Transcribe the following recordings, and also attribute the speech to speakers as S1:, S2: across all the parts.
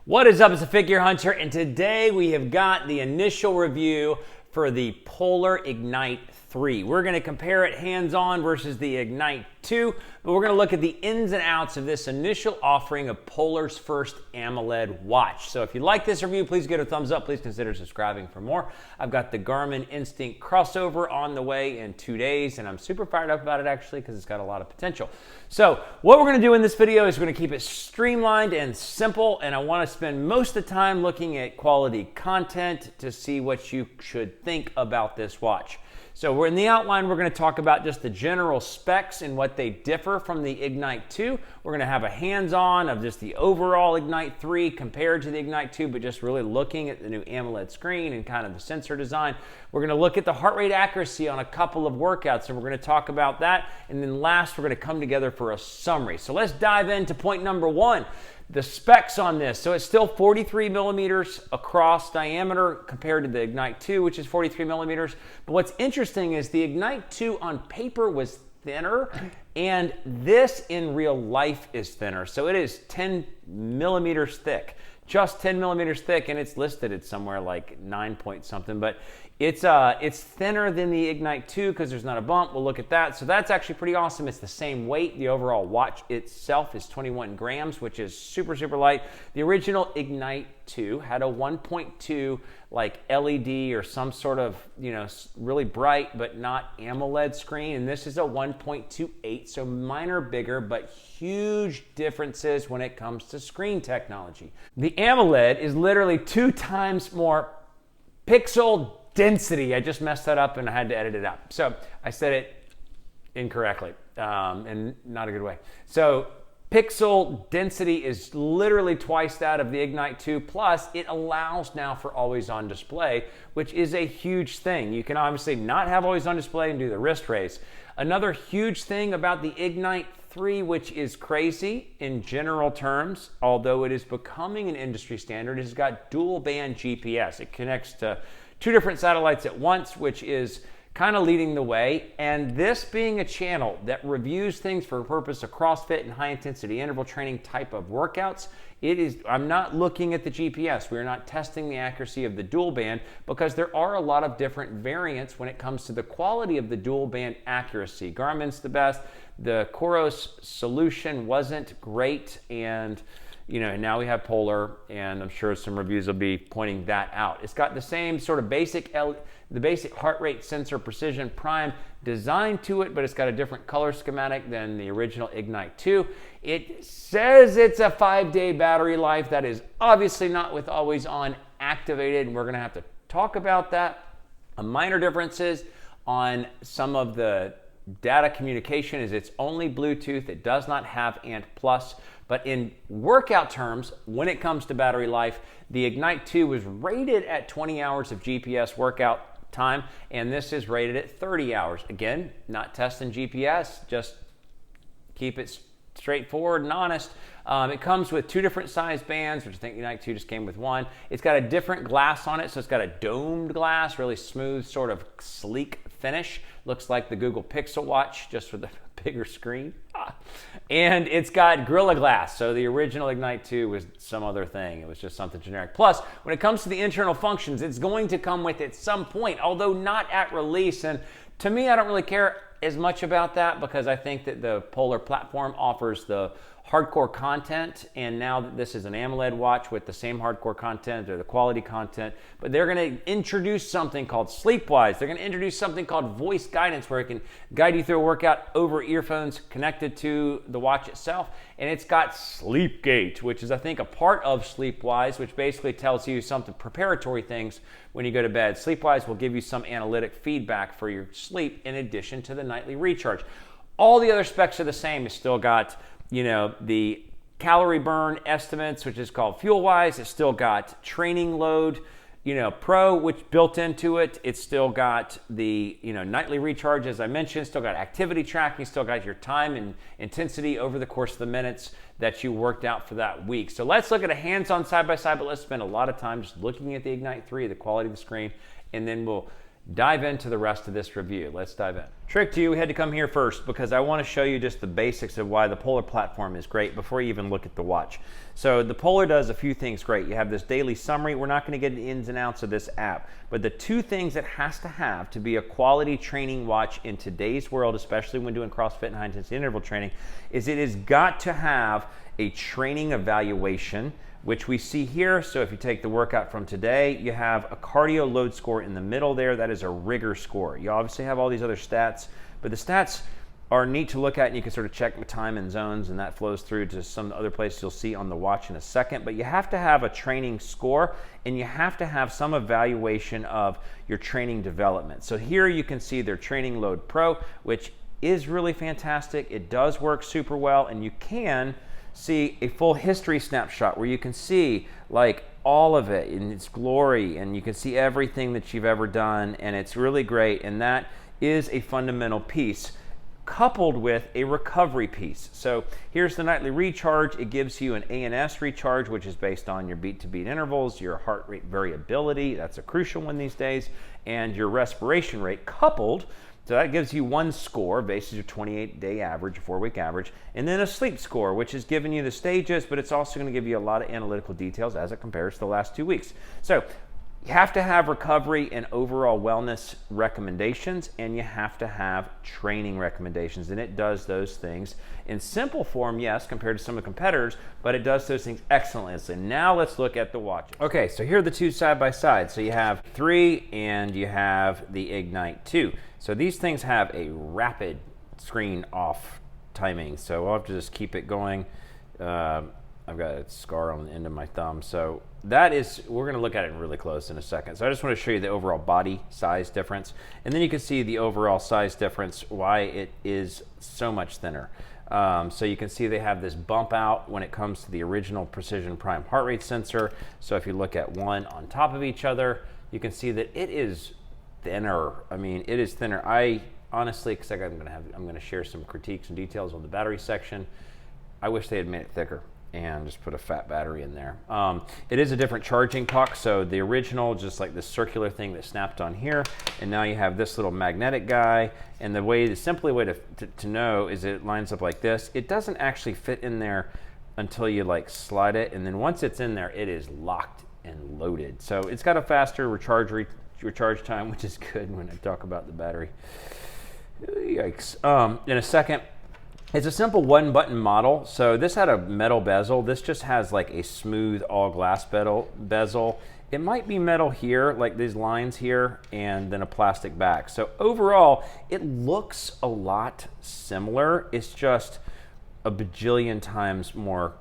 S1: What is up? It's a Figure Hunter, and today we have got the initial review for the Polar Ignite 3. We're going to compare it hands-on versus the Ignite 2, but we're going to look at the ins and outs of this initial offering of Polar's first AMOLED watch. So if you like this review, please give it a thumbs up. Please consider subscribing for more. I've got the Garmin Instinct crossover on the way in 2 days, and I'm super fired up about it actually because it's got a lot of potential. So what we're going to do in this video is we're going to keep it streamlined and simple, and I want to spend most of the time looking at quality content to see what you should think about this watch. So we're in the outline, we're going to talk about just the general specs and what they differ from the Ignite 2. We're going to have a hands-on of just the overall Ignite 3 compared to the Ignite 2, but just really looking at the new AMOLED screen and kind of the sensor design. We're going to look at the heart rate accuracy on a couple of workouts, and we're going to talk about that. And then last, we're going to come together for a summary. So let's dive into point number one. The specs on this. So it's still 43 millimeters across diameter compared to the Ignite 2, which is 43 millimeters. But what's interesting is the Ignite 2 on paper was thinner, and this in real life is thinner. So it is 10 millimeters thick, just 10 millimeters thick, and it's listed at somewhere like 9 point something, but it's thinner than the Ignite 2 because there's not a bump. We'll look at that. So that's actually pretty awesome. It's the same weight. The overall watch itself is 21 grams, which is super, super light. The original Ignite 2 had a 1.2 like LED or some sort of, really bright but not AMOLED screen. And this is a 1.28, so minor bigger, but huge differences when it comes to screen technology. The AMOLED is literally 2 times more pixel density. I just messed that up and I had to edit it out. So I said it incorrectly and not a good way. So pixel density is literally twice that of the Ignite 2, plus it allows now for always on display, which is a huge thing. You can obviously not have always on display and do the wrist race. Another huge thing about the Ignite 3, which is crazy in general terms, although it is becoming an industry standard, it's got dual band GPS. It connects to 2 different satellites at once, which is kind of leading the way. And this being a channel that reviews things for the purpose of CrossFit and high intensity interval training type of workouts, I'm not looking at the GPS. We're not testing the accuracy of the dual band because there are a lot of different variants when it comes to the quality of the dual band accuracy. Garmin's the best. The Coros solution wasn't great, and now we have Polar, and I'm sure some reviews will be pointing that out. It's got the same sort of basic heart rate sensor precision prime design to it, but it's got a different color schematic than the original Ignite 2. It says it's a 5-day battery life. That is obviously not with always on activated, and we're going to have to talk about that. A minor differences on some of the data communication is it's only Bluetooth. It does not have ANT+. But in workout terms, when it comes to battery life, the Ignite 2 was rated at 20 hours of GPS workout time, and this is rated at 30 hours. Again, not testing GPS, just keep it straightforward and honest. It comes with 2 different size bands, which I think Ignite 2 just came with 1. It's got a different glass on it, so it's got a domed glass, really smooth, sort of sleek finish. Looks like the Google Pixel Watch, just with a bigger screen. And it's got Gorilla Glass, so the original Ignite 2 was some other thing. It was just something generic. Plus, when it comes to the internal functions, it's going to come with at some point, although not at release. And to me, I don't really care as much about that because I think that the Polar platform offers the hardcore content, and now that this is an AMOLED watch with the same hardcore content or the quality content, but they're going to introduce something called Sleepwise. They're going to introduce something called voice guidance, where it can guide you through a workout over earphones connected to the watch itself. And it's got Sleepgate, which is I think a part of Sleepwise, which basically tells you something preparatory things when you go to bed. Sleepwise will give you some analytic feedback for your sleep in addition to the nightly recharge. All the other specs are the same. It's still got the calorie burn estimates, which is called FuelWise. It's still got training load, Pro, which built into it. It's still got the, nightly recharge, as I mentioned. Still got activity tracking. Still got your time and intensity over the course of the minutes that you worked out for that week. So let's look at a hands-on side-by-side, but let's spend a lot of time just looking at the Ignite 3, the quality of the screen, and then we'll dive into the rest of this review. Let's dive in. Trick to you, we had to come here first because I want to show you just the basics of why the Polar platform is great before you even look at the watch. So the Polar does a few things great. You have this daily summary. We're not going to get into the ins and outs of this app, but the two things it has to have to be a quality training watch in today's world, especially when doing CrossFit and high intensity interval training, is it has got to have a training evaluation, which we see here. So if you take the workout from today, you have a cardio load score in the middle there. That is a rigor score. You obviously have all these other stats, but the stats are neat to look at, and you can sort of check the time and zones, and that flows through to some other places you'll see on the watch in a second. But you have to have a training score, and you have to have some evaluation of your training development. So here you can see their Training Load Pro, which is really fantastic. It does work super well, and you can see a full history snapshot where you can see like all of it in its glory, and you can see everything that you've ever done, and it's really great. And that is a fundamental piece coupled with a recovery piece. So here's the nightly recharge. It gives you an ANS recharge, which is based on your beat-to-beat intervals, your heart rate variability, that's a crucial one these days, and your respiration rate coupled. So that gives you one score, based on your 28-day average, 4-week average, and then a sleep score, which is giving you the stages, but it's also going to give you a lot of analytical details as it compares to the last 2 weeks. So you have to have recovery and overall wellness recommendations, and you have to have training recommendations, and it does those things in simple form, yes, compared to some of the competitors, but it does those things excellently. So now let's look at the watches. Okay, so here are the two side by side. So you have 3 and you have the Ignite 2. So these things have a rapid screen off timing, so I'll have to just keep it going. I've got a scar on the end of my thumb, so that is, we're going to look at it really close in a second. So I just want to show you the overall body size difference, and then you can see the overall size difference, why it is so much thinner. So you can see they have this bump out when it comes to the original Precision Prime heart rate sensor. So if you look at one on top of each other, you can see that it is thinner. I mean, it is thinner. I honestly, because I'm going to share some critiques and details on the battery section. I wish they had made it thicker and just put a fat battery in there. It is a different charging puck. So the original, just like this circular thing that snapped on here, and now you have this little magnetic guy. And the simple way to know is it lines up like this. It doesn't actually fit in there until you like slide it, and then once it's in there, it is locked and loaded. So it's got a faster recharge time, which is good when I talk about the battery. Yikes. In a second, it's a simple one button model. So this had a metal bezel. This just has like a smooth all glass bezel. It might be metal here, like these lines here, and then a plastic back. So overall, it looks a lot similar. It's just a bajillion times more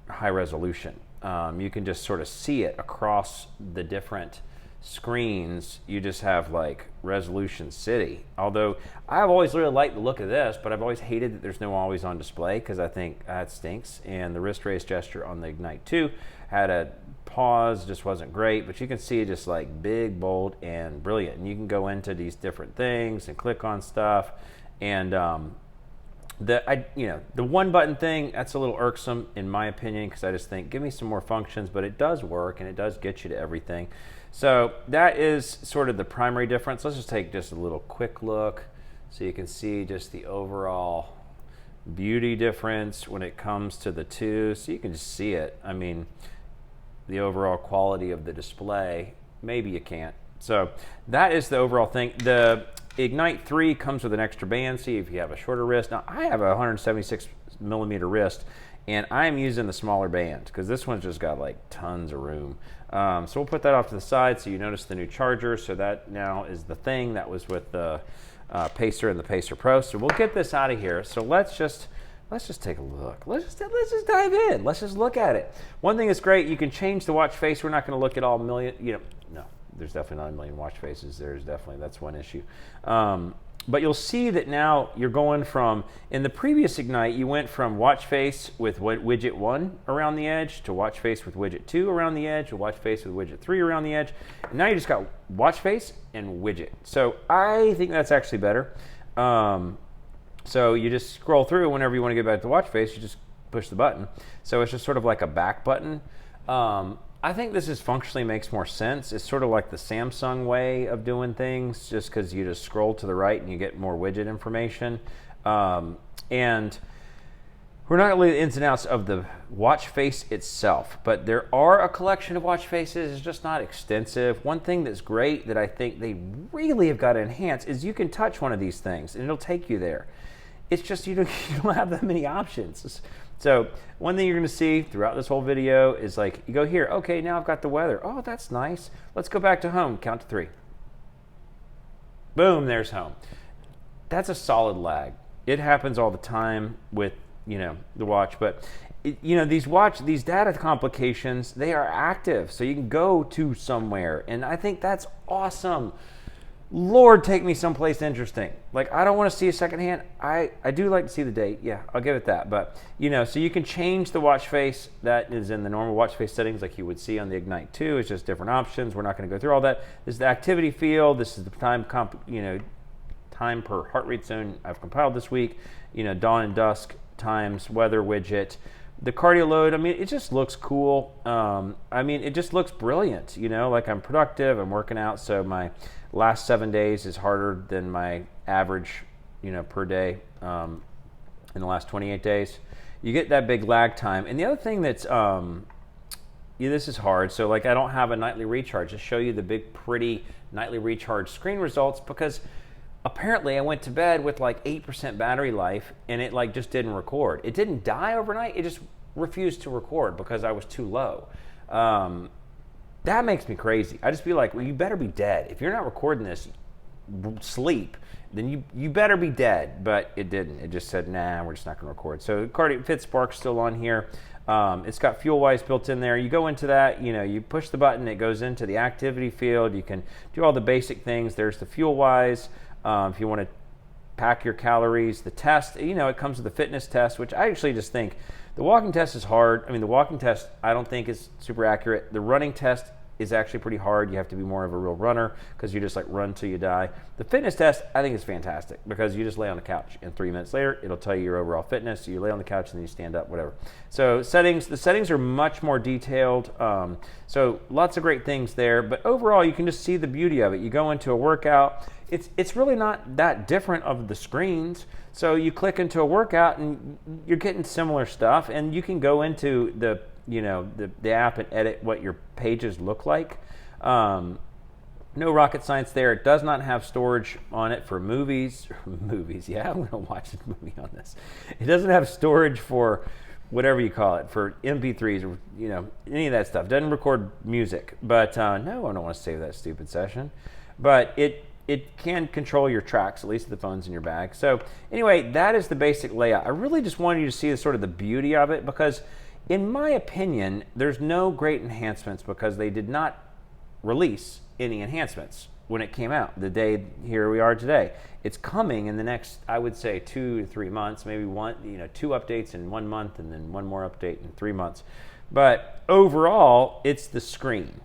S1: high resolution. You can just sort of see it across the different screens. You just have like resolution city. Although I've always really liked the look of this, but I've always hated that there's no always on display, because I think that stinks. And the wrist raise gesture on the Ignite 2 had a pause, just wasn't great, but you can see just like big, bold, and brilliant. And you can go into these different things and click on stuff. And the one button thing, that's a little irksome in my opinion, because I just think give me some more functions, but it does work and it does get you to everything. So that is sort of the primary difference. Let's just take just a little quick look so you can see just the overall beauty difference when it comes to the two. So you can just see it. I mean, the overall quality of the display, maybe you can't. So that is the overall thing. The Ignite 3 comes with an extra band. See if you have a shorter wrist. Now I have a 176 millimeter wrist, and I'm using the smaller band because this one's just got like tons of room. So we'll put that off to the side so you notice the new charger. So that now is the thing that was with the Pacer and the Pacer Pro. So we'll get this out of here. So let's just take a look. Let's just dive in. Let's just look at it. One thing that's great, you can change the watch face. We're not going to look at all million, no, there's definitely not a million watch faces. That's one issue. But you'll see that now you're going from, in the previous Ignite, you went from watch face with widget 1 around the edge to watch face with widget 2 around the edge to watch face with widget 3 around the edge. And now you just got watch face and widget. So I think that's actually better. So you just scroll through whenever you want to get back to watch face, you just push the button. So it's just sort of like a back button. I think this is functionally makes more sense. It's sort of like the Samsung way of doing things, just because you just scroll to the right and you get more widget information. And we're not really the ins and outs of the watch face itself, but there are a collection of watch faces. It's just not extensive. One thing that's great that I think they really have got to enhance is you can touch one of these things and it'll take you there. It's just you don't have that many options. So one thing you're going to see throughout this whole video is like, you go here, okay, now I've got the weather. Oh, that's nice. Let's go back to home. Count to 3. Boom, there's home. That's a solid lag. It happens all the time with, the watch, but these data complications, they are active, so you can go to somewhere, and I think that's awesome. Lord, take me someplace interesting. Like, I don't want to see a secondhand. I do like to see the date. Yeah, I'll give it that. But, so you can change the watch face. That is in the normal watch face settings like you would see on the Ignite 2. It's just different options. We're not going to go through all that. This is the activity field. This is the time per heart rate zone I've compiled this week. Dawn and dusk times, weather widget. The cardio load, it just looks cool. It just looks brilliant. Like I'm productive, I'm working out, so my last 7 days is harder than my average, per day in the last 28 days. You get that big lag time. And the other thing that's, this is hard. So like I don't have a nightly recharge to show you the big, pretty nightly recharge screen results because apparently I went to bed with like 8% battery life and it like just didn't record. It didn't die overnight. It just refused to record because I was too low. That makes me crazy. I just be like, well, you better be dead. If you're not recording this, sleep, then you better be dead. But it didn't. It just said, nah, we're just not going to record. So Cardio Fit Spark's still on here. It's got FuelWise built in there. You go into that, you push the button, it goes into the activity field. You can do all the basic things. There's the FuelWise. If you want to pack your calories, the test, it comes with a fitness test, which I actually just think the walking test is hard. The walking test I don't think is super accurate. The running test is actually pretty hard. You have to be more of a real runner because you just like run till you die. The fitness test I think is fantastic because you just lay on the couch and 3 minutes later it'll tell you your overall fitness. You lay on the couch and then you stand up, whatever. So the settings are much more detailed. So lots of great things there, but overall you can just see the beauty of it. You go into a workout. It's really not that different of the screens. So you click into a workout and you're getting similar stuff, and you can go into the app and edit what your pages look like. No rocket science there. It does not have storage on it for movies. Movies, yeah, I'm going to watch a movie on this. It doesn't have storage for whatever you call it, for MP3s or any of that stuff. It doesn't record music. But no, I don't want to save that stupid session. But it can control your tracks, at least the phone's in your bag. So anyway, that is the basic layout. I really just wanted you to see sort of the beauty of it because in my opinion, there's no great enhancements because they did not release any enhancements when it came out. The day here we are today. It's coming in the next, I would say, 2 to 3 months, maybe 2 updates in 1 month and then one more update in 3 months. But overall, it's the screen.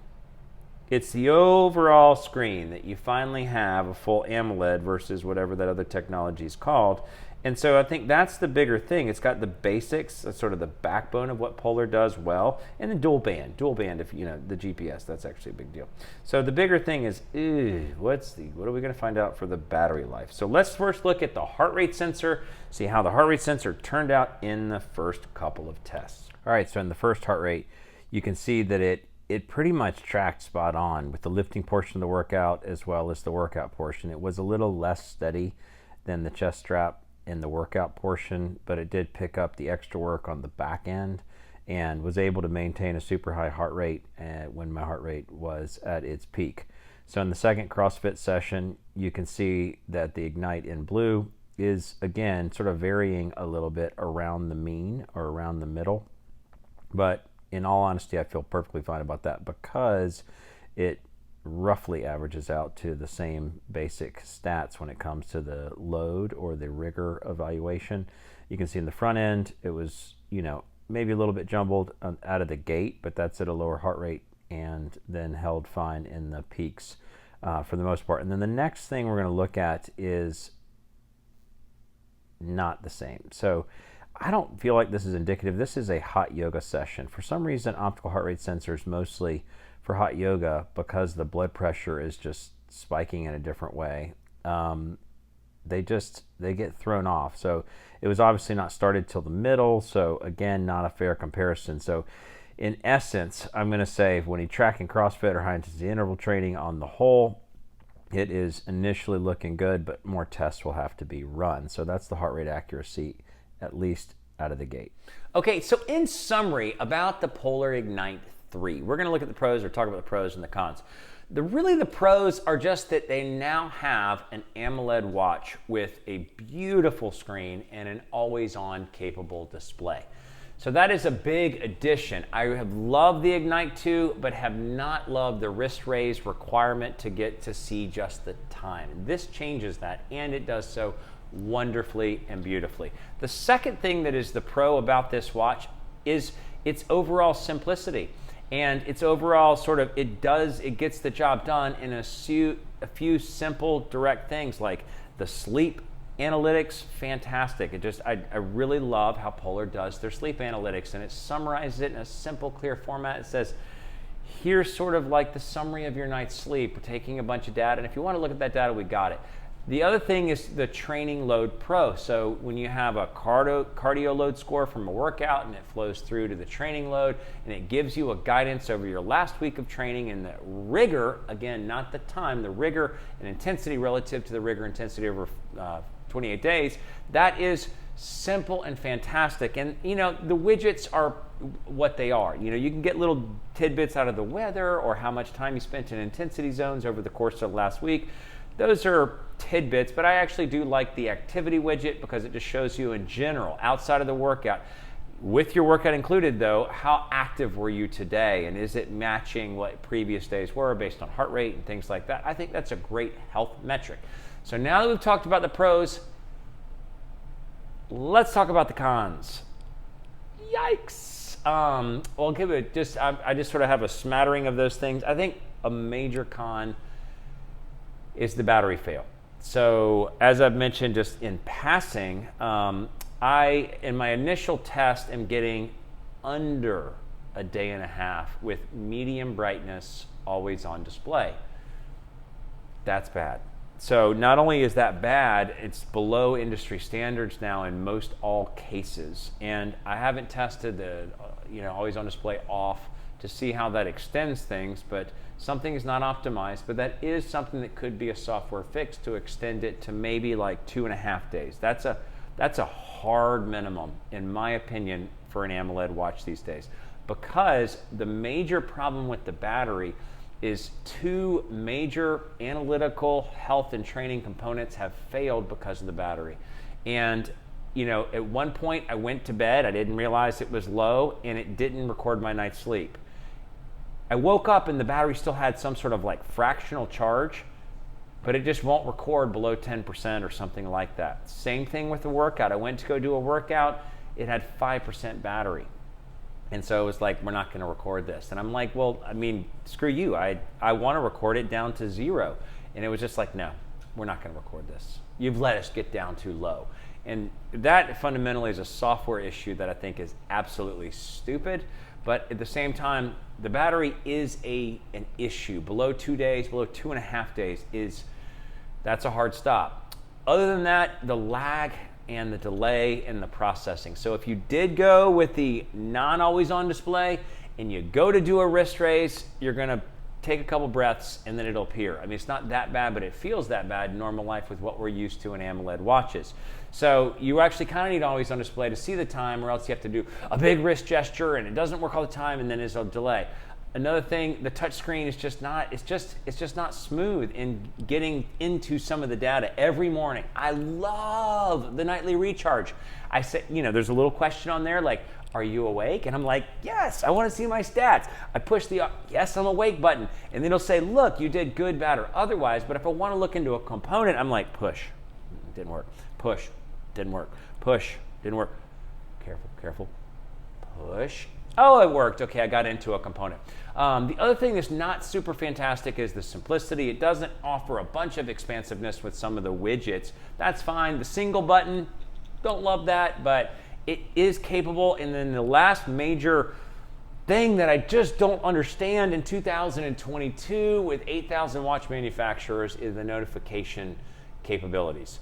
S1: It's the overall screen that you finally have a full AMOLED versus whatever that other technology is called. And so I think that's the bigger thing. It's got the basics, sort of the backbone of what Polar does well, and then dual band, if the GPS, that's actually a big deal. So the bigger thing is, what are we going to find out for the battery life? So let's first look at the heart rate sensor, see how the heart rate sensor turned out in the first couple of tests. All right, so in the first heart rate, you can see that it pretty much tracked spot on with the lifting portion of the workout as well as the workout portion. It was a little less steady than the chest strap in the workout portion, but it did pick up the extra work on the back end and was able to maintain a super high heart rate when my heart rate was at its peak. So in the second CrossFit session, you can see that the Ignite in blue is again sort of varying a little bit around the mean or around the middle, but in all honesty, I feel perfectly fine about that because it roughly averages out to the same basic stats when it comes to the load or the rigor evaluation. You can see in the front end, it was, maybe a little bit jumbled out of the gate, but that's at a lower heart rate and then held fine in the peaks for the most part. And then the next thing we're going to look at is not the same. So I don't feel like this is indicative. This is a hot yoga session. For some reason, optical heart rate sensors mostly for hot yoga, because the blood pressure is just spiking in a different way. They get thrown off. So it was obviously not started till the middle. So again, not a fair comparison. So in essence, I'm going to say when you're tracking CrossFit or high intensity interval training on the whole, it is initially looking good, but more tests will have to be run. So that's the heart rate accuracy, at least out of the gate. Okay, so in summary about the Polar Ignite 3, we're going to look at the pros or talk about the pros and the cons. The pros are just that they now have an AMOLED watch with a beautiful screen and an always-on capable display. So that is a big addition. I have loved the Ignite 2, but have not loved the wrist raise requirement to get to see just the time. This changes that, and it does so wonderfully and beautifully. The second thing that is the pro about this watch is its overall simplicity. And its overall it gets the job done in a few simple, direct things, like the sleep analytics, fantastic. I really love how Polar does their sleep analytics, and it summarizes it in a simple, clear format. It says, here's sort of like the summary of your night's sleep. We're taking a bunch of data, and if you want to look at that data, we got it. The other thing is the Training Load Pro. So when you have a cardio load score from a workout and it flows through to the training load, and it gives you a guidance over your last week of training and the rigor, again, not the time, the rigor and intensity relative to the rigor intensity over 28 days, that is simple and fantastic. And the widgets are what they are. You can get little tidbits out of the weather or how much time you spent in intensity zones over the course of last week. Those are tidbits, but I actually do like the activity widget because it just shows you in general, outside of the workout. With your workout included though, how active were you today, and is it matching what previous days were based on heart rate and things like that? I think that's a great health metric. So now that we've talked about the pros, let's talk about the cons. Yikes. I'll give it I just sort of have a smattering of those things. I think a major con is the battery fail. So as I've mentioned just in passing, I, in my initial test, am getting under a day and a half with medium brightness, always on display. That's bad. So not only is that bad, it's below industry standards now in most all cases. And I haven't tested the always on display off to see how that extends things, but something is not optimized, but that is something that could be a software fix to extend it to maybe like 2.5 days. That's a hard minimum, in my opinion, for an AMOLED watch these days, because the major problem with the battery is two major analytical health and training components have failed because of the battery. And at one point I went to bed, I didn't realize it was low, and it didn't record my night's sleep. I woke up and the battery still had some sort of like fractional charge, but it just won't record below 10% or something like that. Same thing with the workout. I went to go do a workout, it had 5% battery. And so it was like, we're not gonna record this. And I'm like, well, screw you. I wanna record it down to 0. And it was just like, no, we're not gonna record this. You've let us get down too low. And that fundamentally is a software issue that I think is absolutely stupid. But at the same time, the battery is an issue. Below 2 days, below 2.5 days, that's a hard stop. Other than that, the lag and the delay in the processing. So if you did go with the non-always on display and you go to do a wrist raise, you're gonna take a couple breaths and then it'll appear. It's not that bad, but it feels that bad in normal life with what we're used to in AMOLED watches. So you actually kind of need always on display to see the time, or else you have to do a big wrist gesture and it doesn't work all the time, and then there's a delay. Another thing, the touch screen is just not, it's just not smooth in getting into some of the data every morning. I love the nightly recharge. I say, there's a little question on there like, are you awake? And I'm like, yes, I want to see my stats. I push the yes, I'm awake button, and then it'll say, look, you did good, bad, or otherwise. But if I want to look into a component, I'm like, push, didn't work. Push, didn't work. Push, didn't work. Careful, push. Oh, it worked. Okay, I got into a component. The other thing that's not super fantastic is the simplicity. It doesn't offer a bunch of expansiveness with some of the widgets. That's fine. The single button, don't love that, but It is capable. And then the last major thing that I just don't understand in 2022 with 8,000 watch manufacturers is the notification capabilities.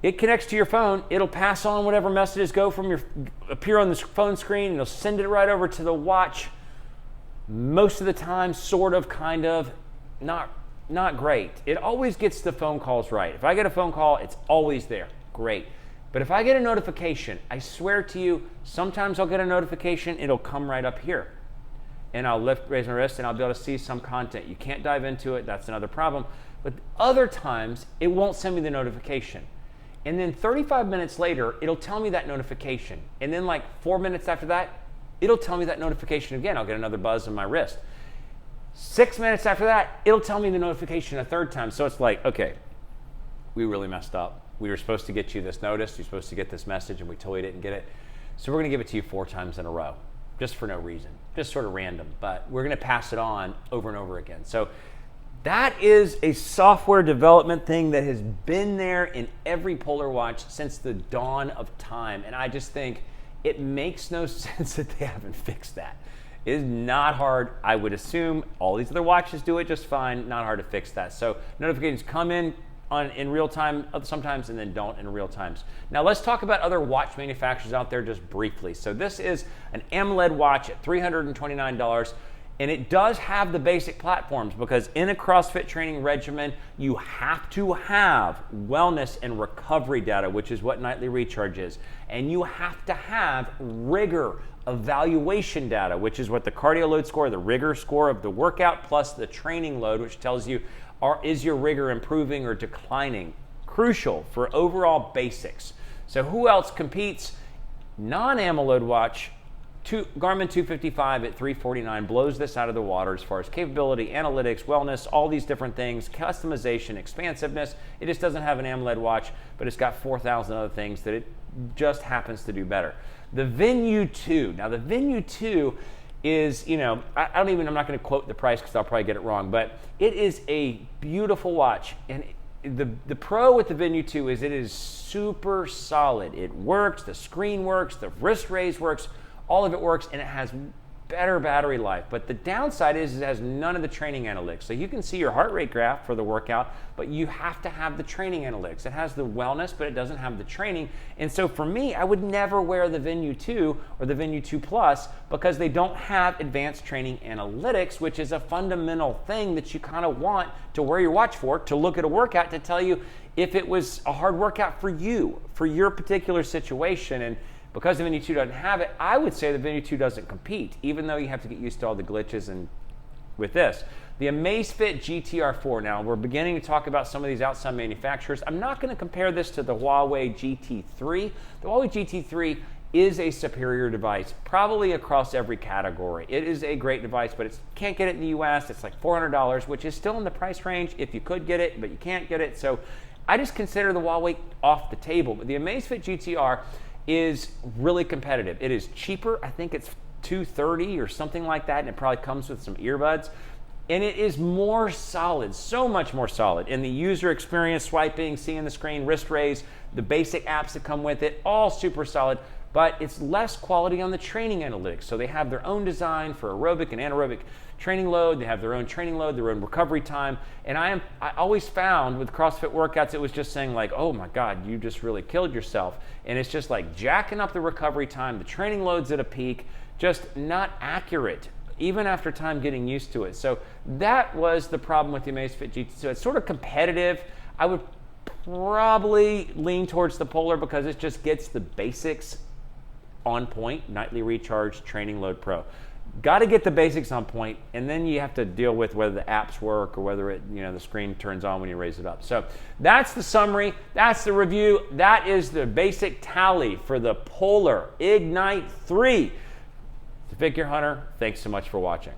S1: It connects to your phone. It'll pass on whatever messages appear on the phone screen, and it'll send it right over to the watch. Most of the time, sort of, kind of, not great. It always gets the phone calls right. If I get a phone call, it's always there. Great. But if I get a notification, I swear to you, sometimes I'll get a notification, it'll come right up here. And I'll raise my wrist, and I'll be able to see some content. You can't dive into it. That's another problem. But other times, it won't send me the notification. And then 35 minutes later, it'll tell me that notification. And then like 4 minutes after that, it'll tell me that notification again. I'll get another buzz on my wrist. 6 minutes after that, it'll tell me the notification a third time. So it's like, okay, we really messed up. We were supposed to get you this notice. You're supposed to get this message, and we totally didn't get it. So we're going to give it to you 4 times in a row, just for no reason, just sort of random. But we're going to pass it on over and over again. So that is a software development thing that has been there in every Polar watch since the dawn of time. And I just think it makes no sense that they haven't fixed that. It is not hard. I would assume all these other watches do it just fine. Not hard to fix that. So notifications come in real time sometimes, and then don't in real times. Now let's talk about other watch manufacturers out there just briefly. So this is an AMOLED watch at $329. And it does have the basic platforms, because in a CrossFit training regimen, you have to have wellness and recovery data, which is what nightly recharge is. And you have to have rigor evaluation data, which is what the cardio load score, the rigor score of the workout, plus the training load, which tells you, is your rigor improving or declining? Crucial for overall basics. So who else competes? Non-AMOLED watch, Garmin 255 at $349 blows this out of the water as far as capability, analytics, wellness, all these different things, customization, expansiveness. It just doesn't have an AMOLED watch, but it's got 4,000 other things that it just happens to do better. The Venu 2. Now the Venu 2 is, I'm not going to quote the price because I'll probably get it wrong, but it is a beautiful watch. And the pro with the Venu 2 is it is super solid. It works, the screen works, the wrist raise works, all of it works, and it has better battery life. But the downside is it has none of the training analytics. So you can see your heart rate graph for the workout, but you have to have the training analytics. It has the wellness, but it doesn't have the training. And so for me, I would never wear the Venu 2 or the Venu 2 Plus because they don't have advanced training analytics, which is a fundamental thing that you kind of want to wear your watch for, to look at a workout to tell you if it was a hard workout for you, for your particular situation. And because the Venu 2 doesn't have it, I would say the Venu 2 doesn't compete, even though you have to get used to all the glitches and with this. The Amazfit GTR 4. Now, we're beginning to talk about some of these outside manufacturers. I'm not going to compare this to the Huawei GT3. The Huawei GT3 is a superior device, probably across every category. It is a great device, but it can't get it in the US. It's like $400, which is still in the price range if you could get it, but you can't get it. So I just consider the Huawei off the table. But the Amazfit GTR is really competitive. It is cheaper. I think it's $230 or something like that, and it probably comes with some earbuds. And it is more solid, so much more solid. In the user experience, swiping, seeing the screen, wrist raise, the basic apps that come with it, all super solid, but it's less quality on the training analytics. So they have their own design for aerobic and anaerobic training load. They have their own training load, their own recovery time. And I always found with CrossFit workouts, it was just saying like, oh my God, you just really killed yourself. And it's just like jacking up the recovery time, the training loads at a peak, just not accurate, even after time getting used to it. So that was the problem with the Amazfit GT. So it's sort of competitive. I would probably lean towards the Polar because it just gets the basics on point, nightly recharge, training load pro. Got to get the basics on point, and then you have to deal with whether the apps work or whether it, the screen turns on when you raise it up. So that's the summary. That's the review. That is the basic tally for the Polar Ignite 3. The Figure Hunter, thanks so much for watching.